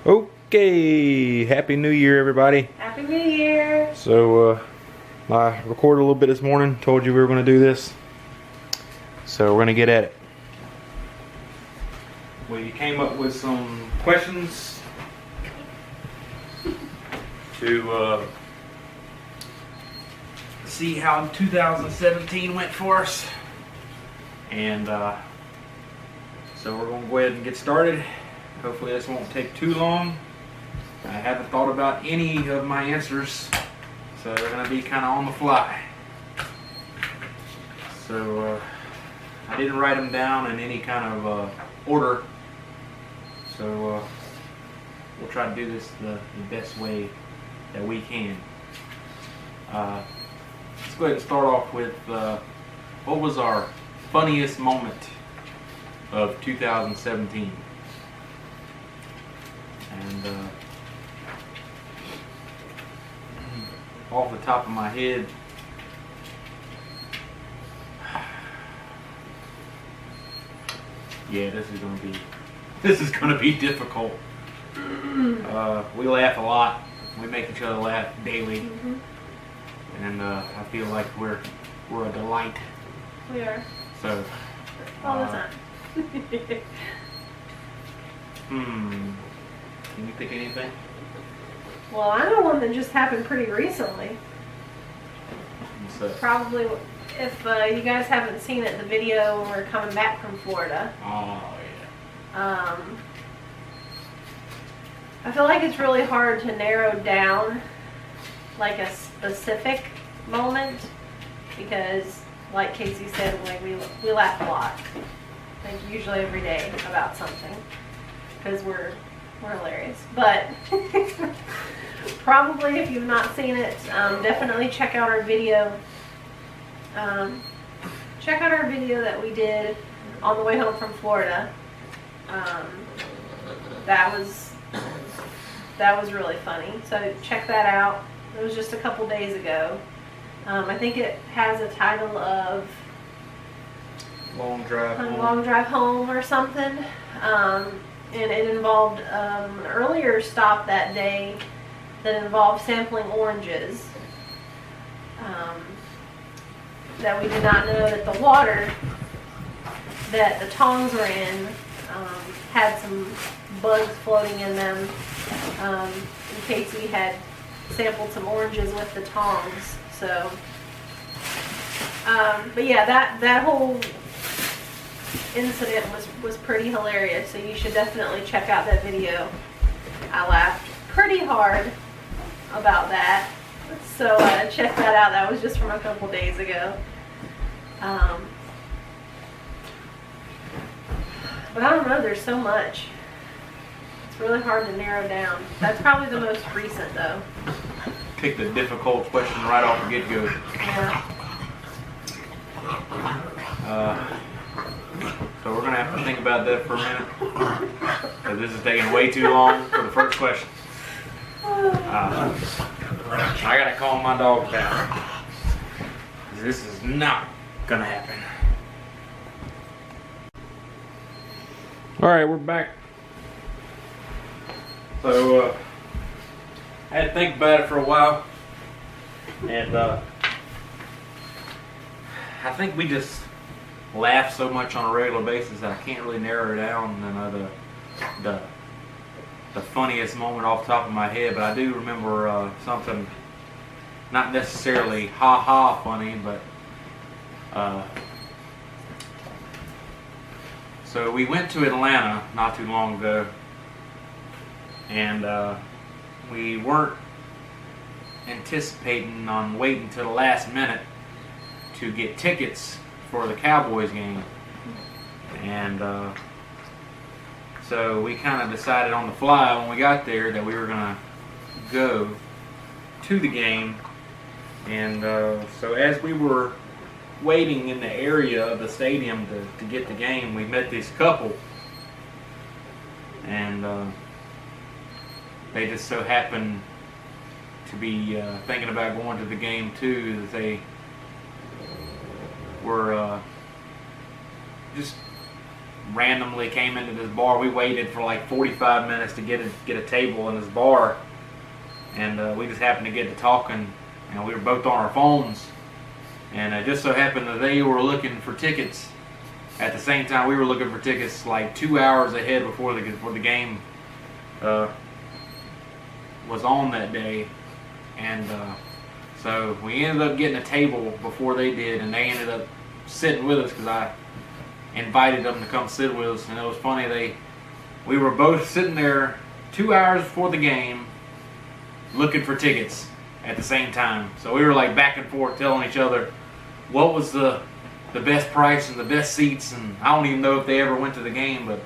Okay, Happy New Year, everybody. Happy New Year! So, I recorded a little bit this morning, told you we were going to do this. So, we're going to get at it. We came up with some questions to see how 2017 went for us. And so, we're going to go ahead and get started. Hopefully this won't take too long. I haven't thought about any of my answers, so they're going to be kind of on the fly. So I didn't write them down in any kind of order, so we'll try to do this the best way that we can. Let's go ahead and start off with what was our funniest moment of 2017? And off the top of my head, yeah, this is gonna be difficult. We laugh a lot. We make each other laugh daily, and I feel like we're a delight. We are. So All the time. Can you think of anything? Well, I know one that just happened pretty recently. What's that? Probably, if you guys haven't seen it, the video when we're coming back from Florida. Oh yeah. I feel like it's really hard to narrow down like a specific moment because, like Casey said, like we laugh a lot. Like usually every day about something because we're hilarious. But probably if you've not seen it, definitely check out our video. Check out our video that we did on the way home from Florida. That was really funny. So check that out. It was just a couple days ago. I think it has a title of Long Drive Home. Long Drive Home or something. And it involved an earlier stop that day that involved sampling oranges. That we did not know that the water that the tongs were in had some bugs floating in them. And Casey had sampled some oranges with the tongs. So, but yeah, that whole incident was pretty hilarious, so you should definitely check out that video. I laughed pretty hard about that, so check that out. That was just from a couple days ago. But I don't know, there's so much. It's really hard to narrow down. That's probably the most recent though. Pick the difficult question right off the get-go. Yeah. So we're going to have to think about that for a minute, because this is taking way too long for the first question. I got to calm my dog down. This is not going to happen. All right, we're back. So I had to think about it for a while, and I think we just laugh so much on a regular basis that I can't really narrow it down and the funniest moment off the top of my head. But I do remember something not necessarily ha funny, but so we went to Atlanta not too long ago, and we weren't anticipating on waiting till the last minute to get tickets for the Cowboys game. And so we kind of decided on the fly when we got there that we were going to go to the game. And so as we were waiting in the area of the stadium to get the game, we met this couple. And they just so happened to be thinking about going to the game too. That they were just randomly came into this bar. We waited for like 45 minutes to get a table in this bar, and we just happened to get to talking, and we were both on our phones, and it just so happened that they were looking for tickets at the same time we were looking for tickets, like 2 hours ahead before the game was on that day, and so we ended up getting a table before they did, and they ended up sitting with us because I invited them to come sit with us. And it was funny, we were both sitting there 2 hours before the game looking for tickets at the same time. So we were like back and forth telling each other what was the best price and the best seats, and I don't even know if they ever went to the game, but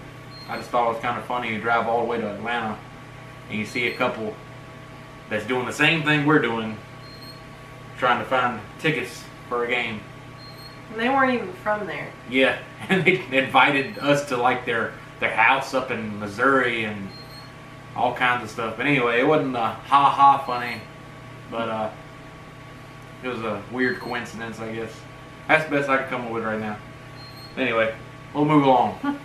I just thought it was kind of funny. You drive all the way to Atlanta and you see a couple that's doing the same thing we're doing, trying to find tickets for a game. And they weren't even from there. Yeah, and they invited us to like their house up in Missouri and all kinds of stuff. But anyway, it wasn't ha funny, but it was a weird coincidence, I guess. That's the best I can come up with right now. Anyway, we'll move along.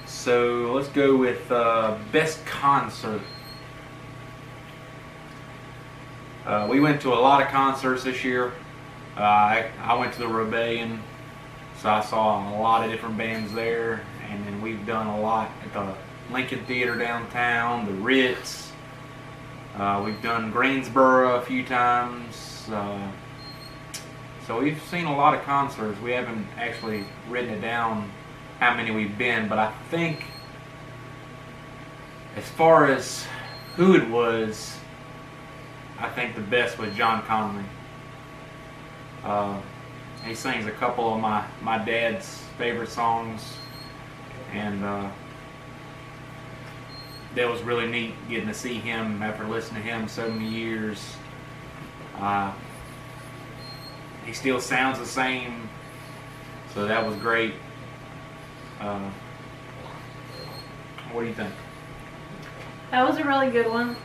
So let's go with best concert. We went to a lot of concerts this year. I went to the Rebellion, so I saw a lot of different bands there, and then we've done a lot at the Lincoln Theater downtown, the Ritz. We've done Greensboro a few times. So we've seen a lot of concerts. We haven't actually written it down how many we've been, but I think as far as who it was, I think the best was John Connery. He sings a couple of my dad's favorite songs, and that was really neat getting to see him after listening to him so many years. He still sounds the same, so that was great. What do you think? That was a really good one.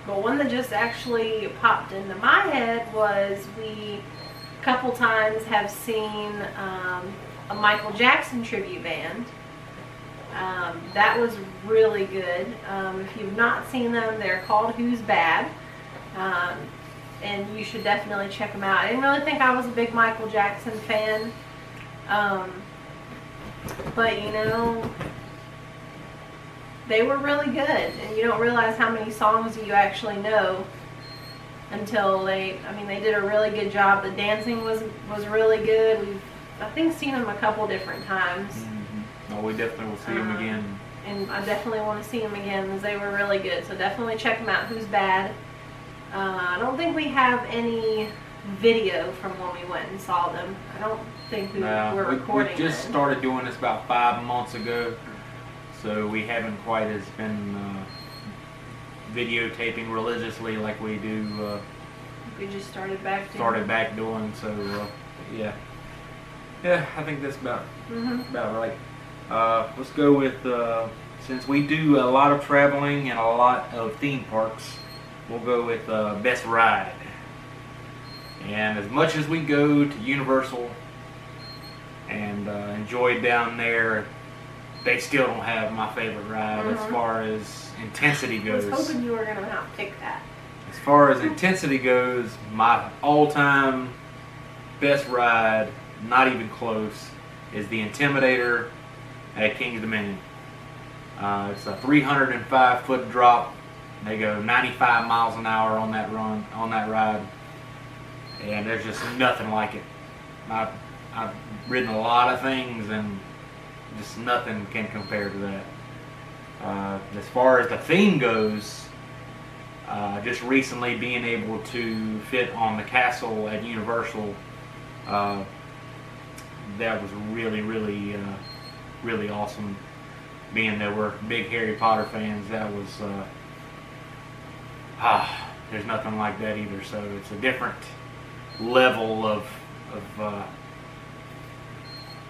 But one that just actually popped into my head was we a couple times have seen a Michael Jackson tribute band. That was really good. If you've not seen them, they're called Who's Bad. And you should definitely check them out. I didn't really think I was a big Michael Jackson fan. But you know, they were really good, and you don't realize how many songs you actually know until they did a really good job. The dancing was really good. We've, I think, seen them a couple different times. Mm-hmm. Oh, we definitely will see them again. And I definitely want to see them again because they were really good. So definitely check them out. Who's Bad? I don't think we have any video from when we went and saw them. I don't think we were recording. We just started doing this about 5 months ago. So we haven't quite as been videotaping religiously like we do. We just started back doing. So yeah, I think that's about right. Let's go with since we do a lot of traveling and a lot of theme parks, we'll go with best ride. And as much as we go to Universal and enjoy down there, they still don't have my favorite ride as far as intensity goes. I was hoping you were going to not pick that. As far as intensity goes, my all-time best ride, not even close, is the Intimidator at King's Dominion. It's a 305-foot drop. They go 95 miles an hour on that ride, and there's just nothing like it. I've ridden a lot of things, and just nothing can compare to that. As far as the theme goes, just recently being able to fit on the castle at Universal, that was really, really, really awesome. Being that we're big Harry Potter fans, that was there's nothing like that either. So it's a different level of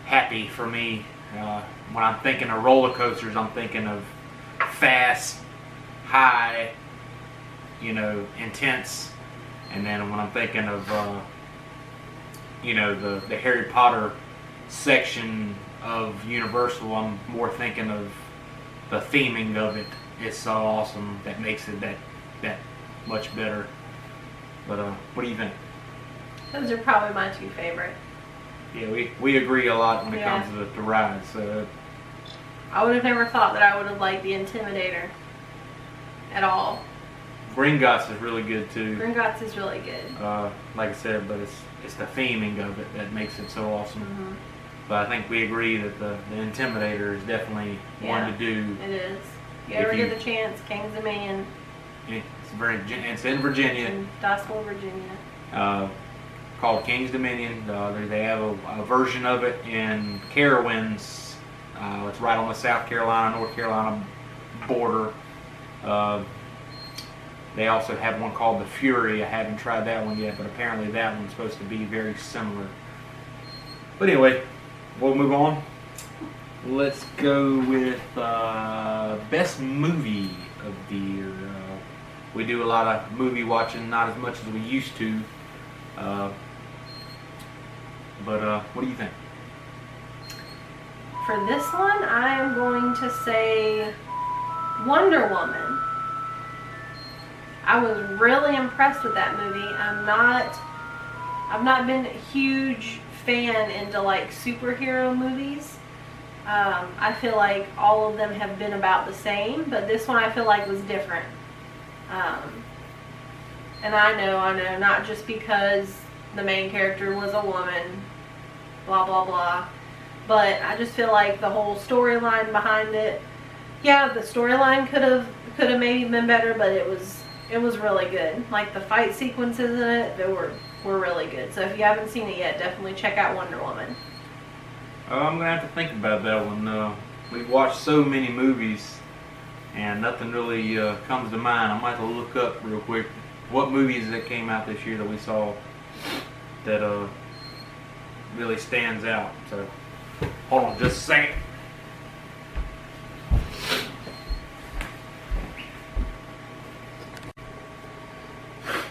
happy for me. When I'm thinking of roller coasters, I'm thinking of fast, high, intense. And then when I'm thinking of, the Harry Potter section of Universal. I'm more thinking of the theming of it. It's so awesome that makes it that much better. But what do you think? Those are probably my two favorite. Yeah, we agree a lot when it Yeah. comes to the rides. I would have never thought that I would have liked the Intimidator at all. Gringotts is really good too. Gringotts is really good. Like I said, but it's the theming of it that makes it so awesome. Mm-hmm. But I think we agree that the Intimidator is definitely one to do. It is. If you If ever you- get the chance, Kings Dominion It's in Virginia, in Dawsonville, Virginia. called King's Dominion. They have a version of it in Carowinds. It's right on the South Carolina, North Carolina border. They also have one called the Fury. I haven't tried that one yet, but apparently that one's supposed to be very similar. But anyway, we'll move on. Let's go with best movie of the year. We do a lot of movie watching, not as much as we used to. But what do you think? For this one, I am going to say Wonder Woman. I was really impressed with that movie. I've not been a huge fan into like superhero movies. I feel like all of them have been about the same, but this one I feel like was different. And I know, not just because the main character was a woman, blah, blah, blah. But I just feel like the whole storyline behind it, yeah, the storyline could have maybe been better, but it was really good. Like the fight sequences in it, they were really good. So if you haven't seen it yet, definitely check out Wonder Woman. I'm gonna have to think about that one. We've watched so many movies, and nothing really comes to mind. I might have to look up real quick what movies that came out this year that we saw that really stands out. So hold on just a second.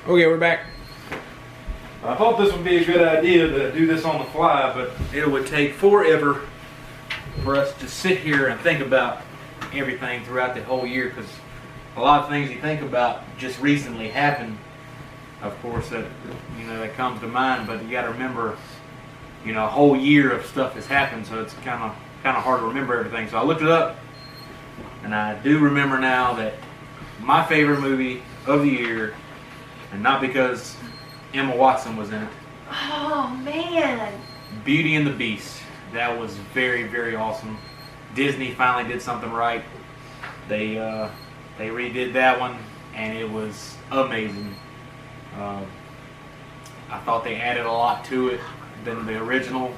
Okay, we're back. I thought this would be a good idea to do this on the fly, but it would take forever for us to sit here and think about everything throughout the whole year, because a lot of things you think about just recently happened. Of course, that comes to mind, but you got to remember, a whole year of stuff has happened, so it's kind of hard to remember everything. So I looked it up, and I do remember now that my favorite movie of the year, and not because Emma Watson was in it, Oh man! Beauty and the Beast. That was very, very awesome. Disney finally did something right. They redid that one, and it was amazing. I thought they added a lot to it than the original,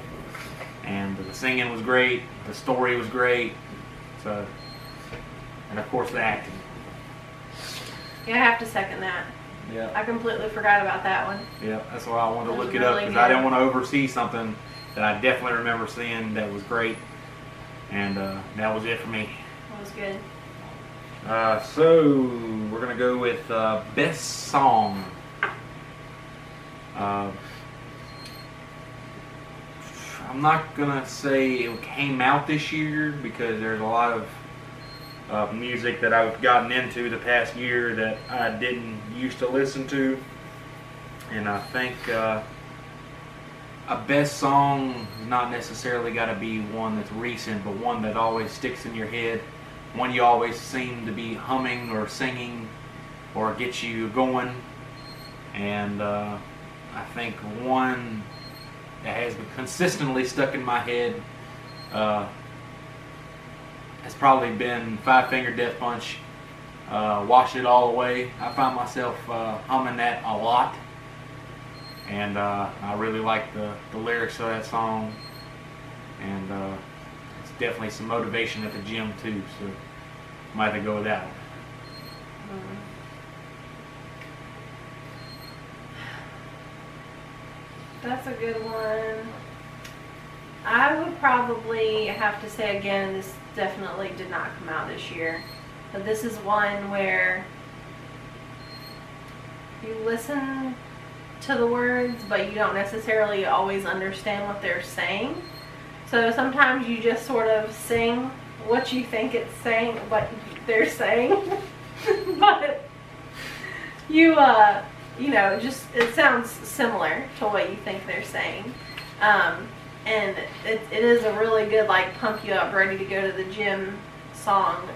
and the singing was great. The story was great. So, and of course the acting. Yeah, I have to second that. Yeah. I completely forgot about that one. Yeah, that's why I wanted to That was look it up, really because I good. didn't want to oversee something that I definitely remember seeing that was great, and that was it for me. That was good. So we're gonna go with best song. I'm not gonna say it came out this year, because there's a lot of music that I've gotten into the past year that I didn't used to listen to, and I think a best song is not necessarily got to be one that's recent, but one that always sticks in your head, one you always seem to be humming or singing or gets you going. And I think one that has been consistently stuck in my head has probably been Five Finger Death Punch, Wash It All Away. I find myself humming that a lot. And I really like the lyrics of that song, and it's definitely some motivation at the gym too, so I might have to go with that one. That's a good one. I would probably have to say again, this definitely did not come out this year, but this is one where you listen to the words, but you don't necessarily always understand what they're saying. So sometimes you just sort of sing what you think it's saying, what they're saying, but you know, just it sounds similar to what you think they're saying. And it is a really good, like, pump you up, ready to go to the gym song.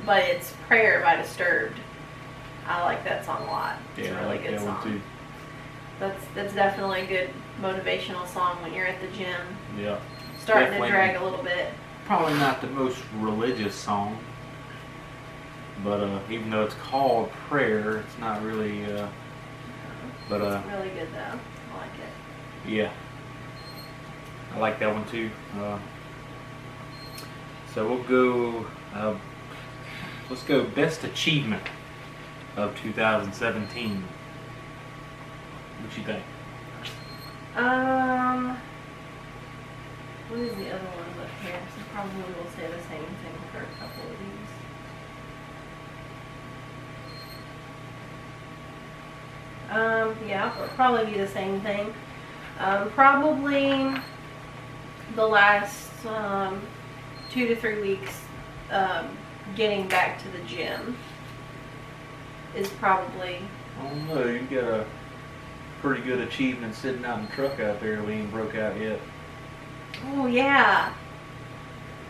But it's Prayer by Disturbed. I like that song a lot. It's a really good song. Too. That's definitely a good motivational song when you're at the gym. Yeah. Starting Definitely. to drag a little bit. Probably not the most religious song, but even though it's called prayer, it's not really. But it's really good though. I like it. Yeah, I like that one too. So we'll go. Let's go best achievement of 2017. What you think? What is the other ones up here? So probably we'll say the same thing for a couple of these. Yeah, it'll probably be the same thing. Probably the last 2 to 3 weeks getting back to the gym is probably. I don't know. You got a pretty good achievement sitting out in the truck out there. We ain't broke out yet. Oh yeah,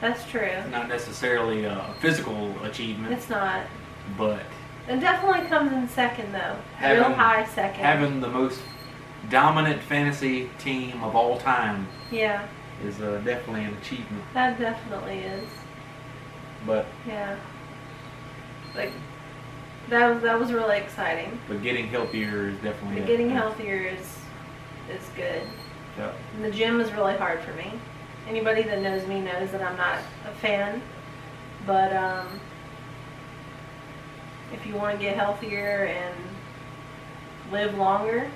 that's true. It's not necessarily a physical achievement, It's not. but It definitely comes in second though. Having- Real high second. having the most dominant fantasy team of all time Yeah, is definitely an achievement. that definitely is. But Yeah. Like that was really exciting. getting healthier is definitely But getting healthier is good. Yeah. And the gym is really hard for me. Anybody that knows me knows that I'm not a fan. But if you want to get healthier and live longer,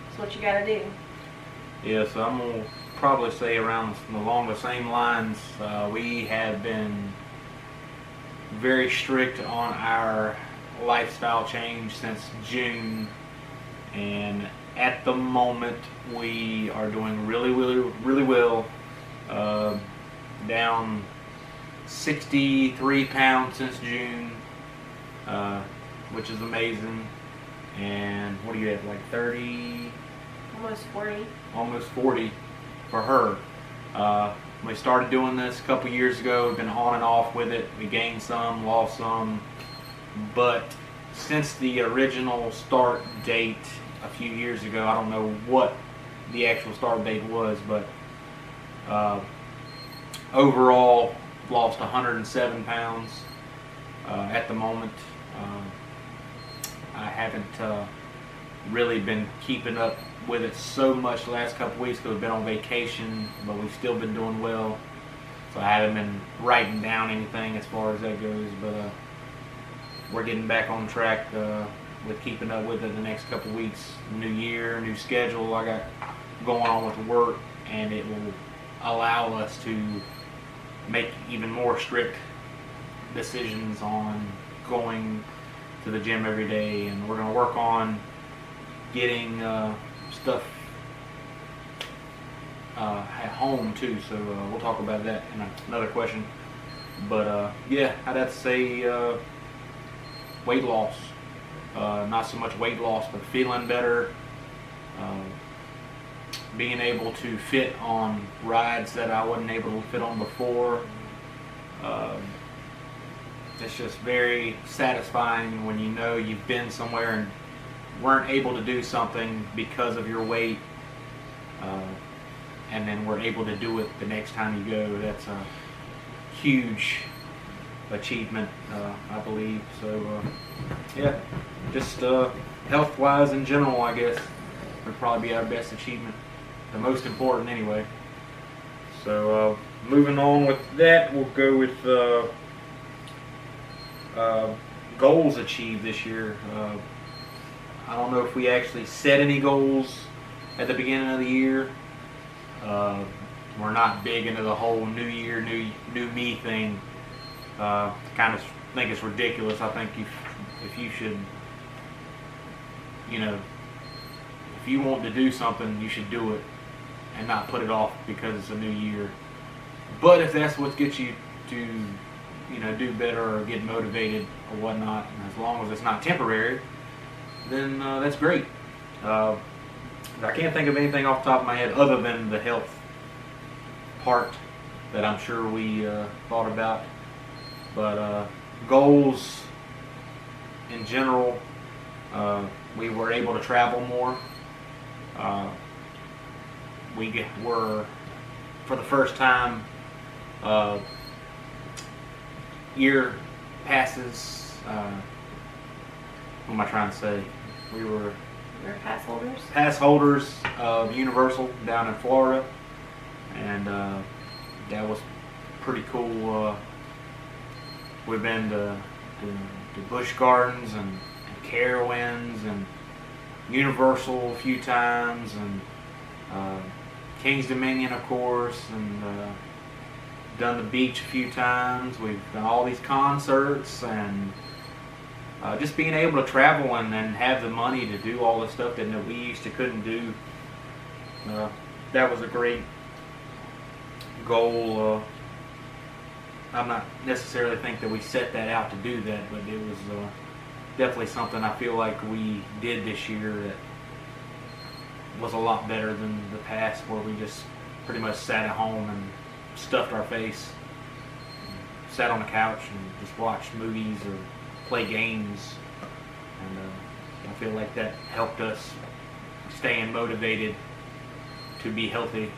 that's what you got to do. Yeah, so I'm gonna probably say along the same lines. We have been very strict on our lifestyle change since June, and at the moment we are doing really well. Down 63 pounds since June, which is amazing. And what do you have, like 30? Almost 40. Almost 40 for her. We started doing this a couple years ago. We've been on and off with it. We gained some, lost some. But since the original start date a few years ago, I don't know what the actual start date was, but overall lost 107 pounds at the moment. I haven't really been keeping up with it so much the last couple weeks because we've been on vacation, but we've still been doing well. So I haven't been writing down anything as far as that goes, but we're getting back on track with keeping up with it the next couple weeks. New year, new schedule I got going on with work, and it will allow us to make even more strict decisions on going to the gym every day, and we're going to work on getting stuff at home too, so we'll talk about that in another question. But yeah, I'd have to say weight loss. Not so much weight loss, but feeling better, being able to fit on rides that I wasn't able to fit on before. It's just very satisfying when you know you've been somewhere and weren't able to do something because of your weight, and then we're able to do it the next time you go. That's a huge achievement, I believe. So yeah, just health-wise in general, I guess would probably be our best achievement, the most important anyway. So moving on with that, we'll go with goals achieved this year. I don't know if we actually set any goals at the beginning of the year. We're not big into the whole new year, new me thing. Kind of think it's ridiculous. I think if you should, if you want to do something, you should do it. and not put it off because it's a new year. But if that's what gets you to, do better or get motivated or whatnot, and as long as it's not temporary, then that's great. I can't think of anything off the top of my head other than the health part that I'm sure we thought about. But goals in general, we were able to travel more. We were, for the first time, year passes. What am I trying to say? We're pass holders. Pass holders of Universal down in Florida, and that was pretty cool. We've been to Busch Gardens and Carowinds and Universal a few times, and King's Dominion, of course, and done the beach a few times. We've done all these concerts, and just being able to travel and have the money to do all the stuff that we used to couldn't do. That was a great goal. I'm not necessarily think that we set that out to do that, but it was definitely something I feel like we did this year that was a lot better than the past, where we just pretty much sat at home and stuffed our face, sat on the couch and just watched movies or play games, and I feel like that helped us staying motivated to be healthy.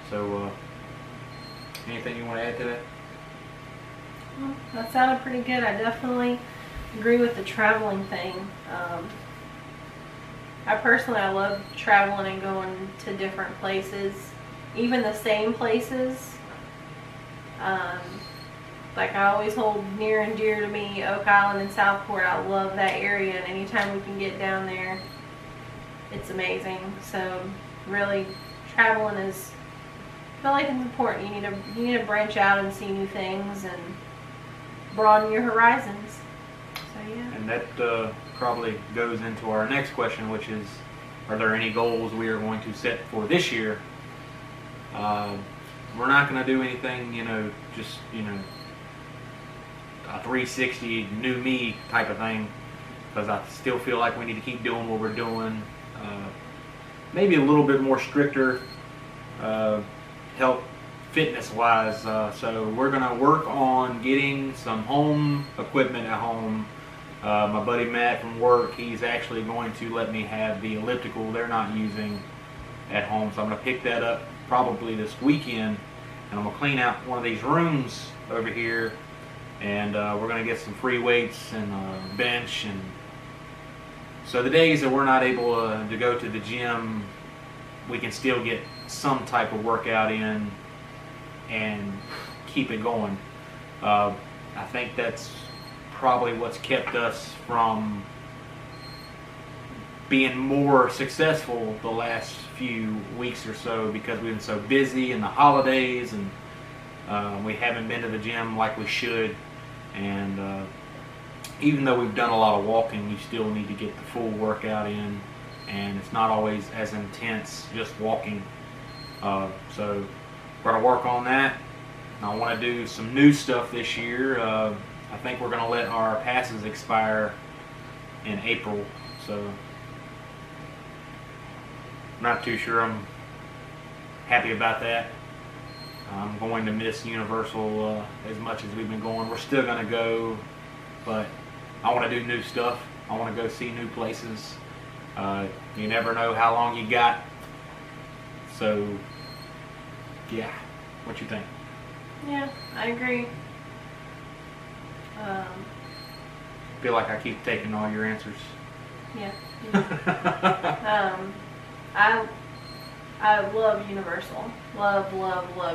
So anything you want to add to that? Well, that sounded pretty good. I definitely agree with the traveling thing. I love traveling and going to different places, even the same places. Like I always hold near and dear to me Oak Island and Southport. I love that area, and anytime we can get down there, it's amazing. So really, traveling is, I feel like it's important. You need to branch out and see new things and broaden your horizons. So yeah. And that probably goes into our next question, which is, are there any goals we are going to set for this year? We're not going to do anything, just, a 360 new me type of thing, because I still feel like we need to keep doing what we're doing. Maybe a little bit more stricter health fitness wise. So we're going to work on getting some home equipment at home. My buddy Matt from work, he's actually going to let me have the elliptical they're not using at home. So I'm going to pick that up probably this weekend, and I'm going to clean out one of these rooms over here, and we're going to get some free weights and a bench. And so the days that we're not able to go to the gym, we can still get some type of workout in and keep it going. I think that's probably what's kept us from being more successful the last few weeks or so, because we've been so busy in the holidays, and we haven't been to the gym like we should. And even though we've done a lot of walking, you still need to get the full workout in, and it's not always as intense just walking. So we're going to work on that. I want to do some new stuff this year. I think we're going to let our passes expire in April, so I'm not too sure I'm happy about that. I'm going to miss Universal as much as we've been going. We're still going to go, but I want to do new stuff. I want to go see new places. You never know how long you got. So, yeah. What you think? Yeah, I agree. Feel like I keep taking all your answers. Yeah. I love Universal. Love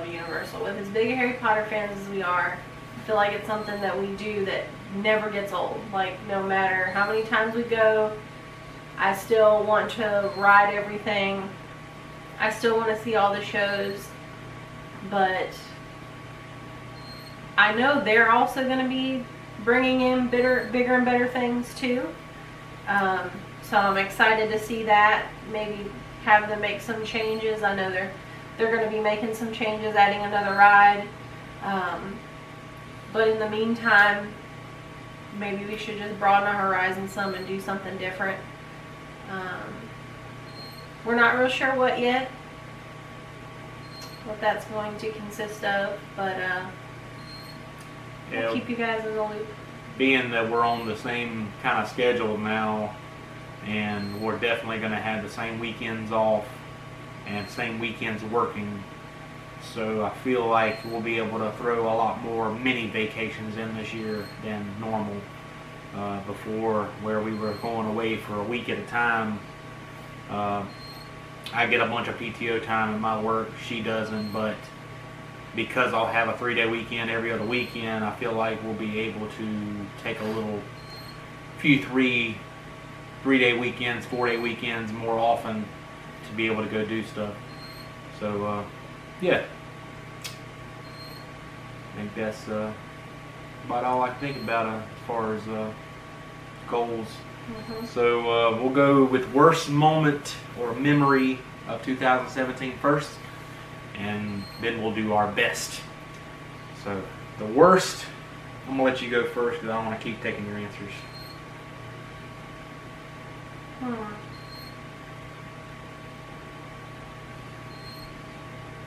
Universal. With as big a Harry Potter fans as we are, I feel like it's something that we do that never gets old. Like, no matter how many times we go, I still want to ride everything. I still want to see all the shows. But I know they're also going to be bringing in bigger and better things too. So I'm excited to see that. Maybe have them make some changes. I know they're going to be making some changes, adding another ride. But in the meantime, maybe we should just broaden our horizon some and do something different. We're not real sure what yet, what that's going to consist of, but we'll keep you guys in the loop. Being that we're on the same kind of schedule now, and we're definitely going to have the same weekends off and same weekends working, so I feel like we'll be able to throw a lot more mini vacations in this year than normal. Before, where we were going away for a week at a time, I get a bunch of PTO time in my work, she doesn't, but because I'll have a 3-day weekend every other weekend, I feel like we'll be able to take a few 3-day weekends, 4-day weekends more often to be able to go do stuff. So, yeah. I think that's about all I can think about as far as goals. So we'll go with worst moment or memory of 2017 first, and then we'll do our best. So the worst, I'm going to let you go first because I don't want to keep taking your answers.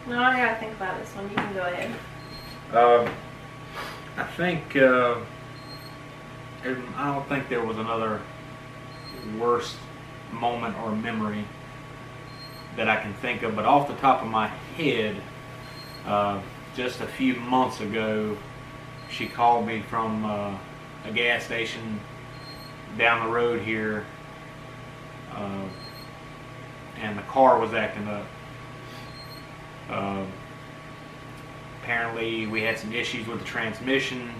No, I gotta think about this one. You can go ahead. I think I don't think there was another worst moment or memory that I can think of, but off the top of my head, just a few months ago, she called me from a gas station down the road here, and the car was acting up. Apparently we had some issues with the transmission,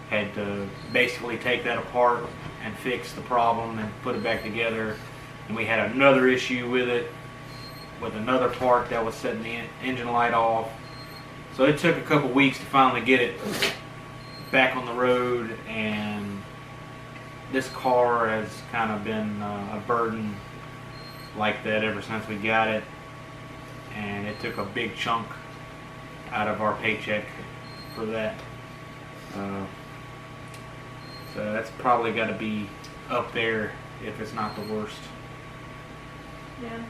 had to basically take that apart and fix the problem and put it back together, and we had another issue with it with another part that was setting the engine light off. So it took a couple weeks to finally get it back on the road, and this car has kind of been a burden like that ever since we got it, and it took a big chunk out of our paycheck for that. So that's probably got to be up there if it's not the worst. Yeah.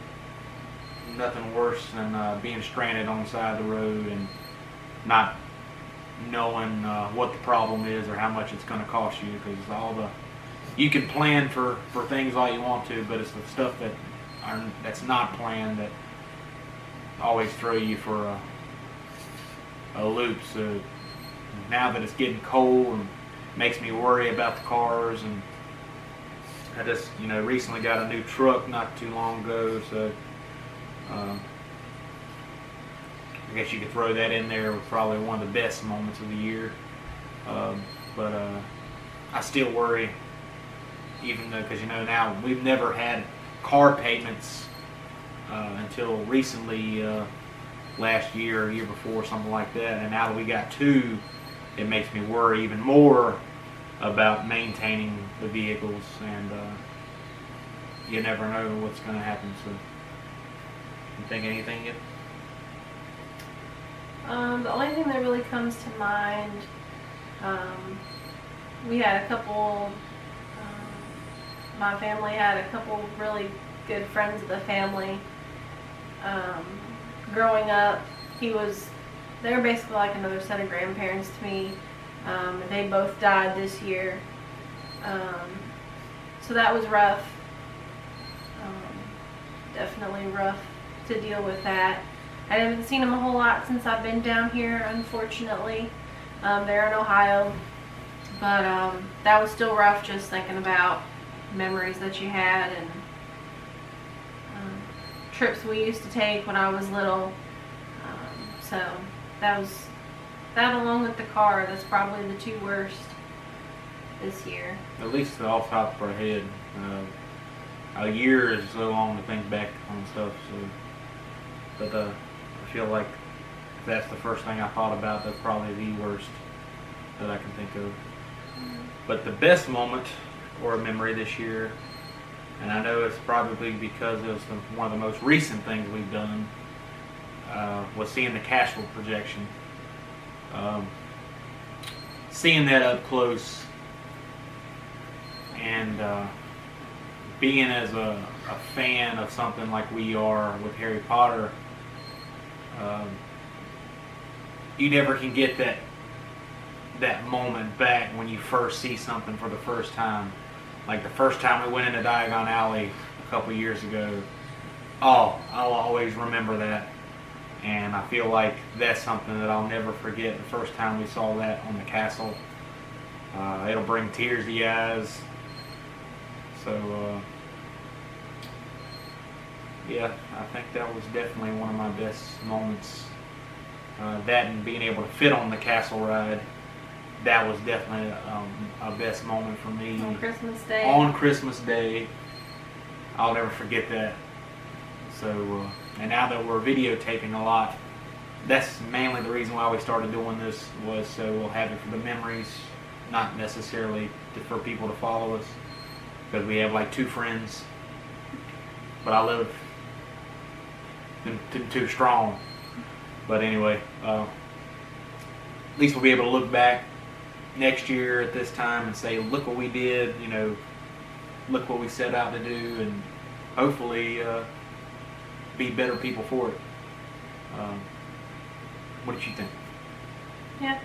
Nothing worse than being stranded on the side of the road and not knowing what the problem is or how much it's going to cost you, because you can plan for things all you want to, but it's the stuff that's not planned that always throw you for a loop. So now that it's getting cold and makes me worry about the cars, and I just recently got a new truck not too long ago, so I guess you could throw that in there with probably one of the best moments of the year. But I still worry, even though, because now we've never had car payments until recently, last year or year before, something like that, and now that we got two, it makes me worry even more about maintaining the vehicles, and you never know what's going to happen. So, you think anything yet? The only thing that really comes to mind, we had a couple, my family had a couple really good friends of the family. Growing up, they were basically like another set of grandparents to me. They both died this year. So that was rough. Definitely rough to deal with that. I haven't seen them a whole lot since I've been down here, unfortunately. They're in Ohio. But that was still rough, just thinking about memories that you had and trips we used to take when I was little. So that along with the car, that's probably the two worst this year. At least off the top of our head. A year is so long to think back on stuff. So, but I feel like if that's the first thing I thought about, that's probably the worst that I can think of. But the best moment or memory this year, and I know it's probably because it was one of the most recent things we've done, was seeing the castle projection. Seeing that up close, and being as a fan of something like we are with Harry Potter, you never can get that moment back when you first see something for the first time. Like the first time we went into Diagon Alley a couple years ago. Oh, I'll always remember that. And I feel like that's something that I'll never forget. The first time we saw that on the castle. It'll bring tears to your eyes. So, yeah, I think that was definitely one of my best moments. That and being able to fit on the castle ride, that was definitely a best moment for me. On Christmas Day. On Christmas Day. I'll never forget that. So, and now that we're videotaping a lot, that's mainly the reason why we started doing this, was so we'll have it for the memories, not necessarily for people to follow us, because we have like 2 friends, but I live too strong. But anyway, at least we'll be able to look back next year at this time and say, look what we did, you know, look what we set out to do, and hopefully be better people for it. What did you think? Yeah,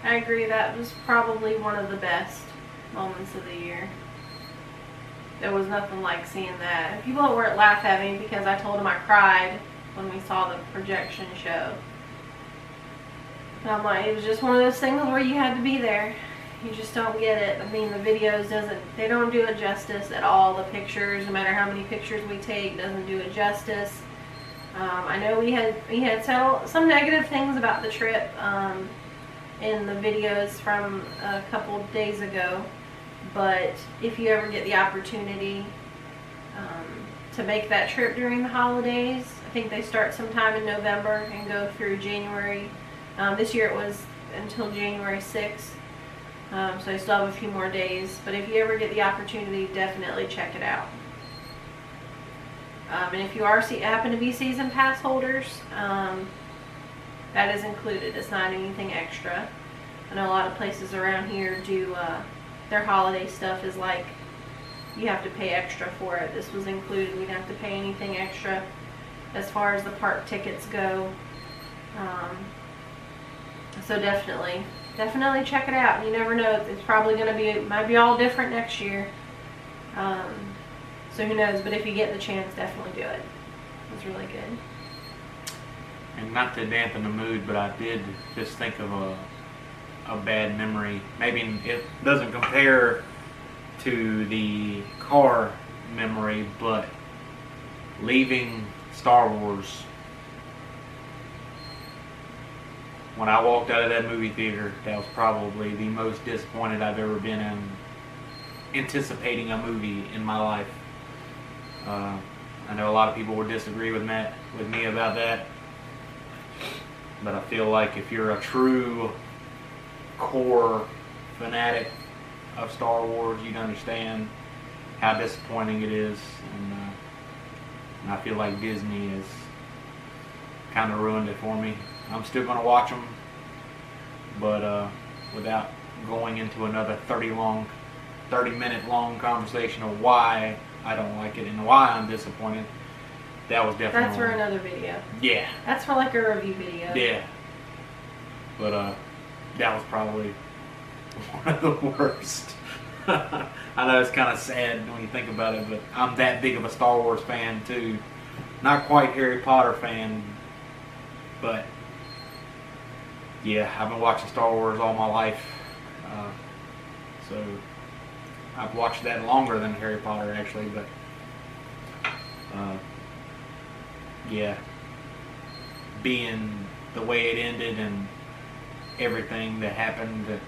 I agree. That was probably one of the best moments of the year. There was nothing like seeing that. People weren't laugh at me because I told them I cried when we saw the projection show. And I'm like, it was just one of those things where you had to be there. You just don't get it. I mean, the videos they don't do it justice at all. The pictures, no matter how many pictures we take, doesn't do it justice. I know we had some negative things about the trip in the videos from a couple days ago, but if you ever get the opportunity to make that trip during the holidays, I think they start sometime in November and go through January. This year it was until January 6th, so I still have a few more days, but if you ever get the opportunity, definitely check it out. And if you happen to be season pass holders, that is included. It's not anything extra. I know a lot of places around here do their holiday stuff is like you have to pay extra for it. This was included. We didn't have to pay anything extra as far as the park tickets go. So definitely check it out. You never know. It's probably going to be, it might be all different next year. So who knows, but if you get the chance, definitely do it. It's really good. And not to dampen the mood, but I did just think of a bad memory. Maybe it doesn't compare to the car memory, but leaving Star Wars, when I walked out of that movie theater, that was probably the most disappointed I've ever been in anticipating a movie in my life. I know a lot of people would disagree with me about that, but I feel like if you're a true core fanatic of Star Wars, you'd understand how disappointing it is, and I feel like Disney has kind of ruined it for me. I'm still going to watch them, but without going into another 30-minute long conversation of why I don't like it and why I'm disappointed. That was definitely... That's for another video. Yeah. That's for like a review video. Yeah. But that was probably one of the worst. I know it's kind of sad when you think about it, but I'm that big of a Star Wars fan too. Not quite Harry Potter fan, but yeah, I've been watching Star Wars all my life. So I've watched that longer than Harry Potter actually, but yeah, being the way it ended and everything that happened that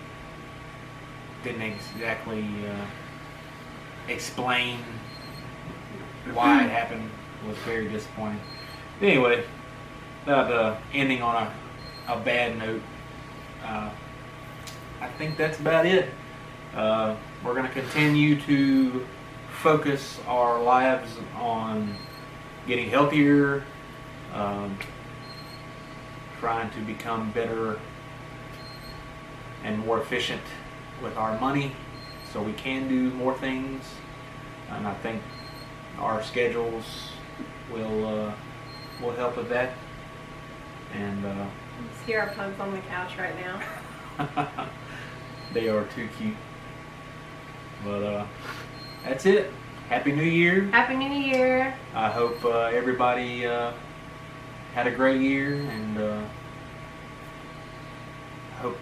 didn't exactly explain why it happened was very disappointing. Anyway, ending on a bad note, I think that's about it. We're going to continue to focus our lives on getting healthier, trying to become better and more efficient with our money so we can do more things. And I think our schedules will help with that. And See our pugs on the couch right now. they are too cute. But that's it. Happy New Year. Happy New Year. I hope everybody had a great year, and hope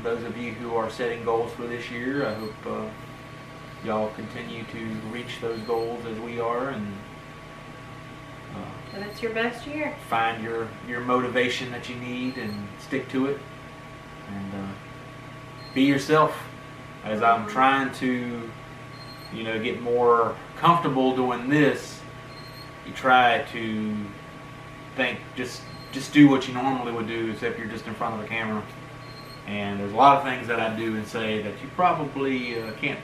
those of you who are setting goals for this year, I hope y'all continue to reach those goals as we are, and And it's your best year. find your motivation that you need and stick to it, and be yourself. As I'm trying to, get more comfortable doing this, you try to think, just do what you normally would do, except you're just in front of the camera. And there's a lot of things that I do and say that you probably can't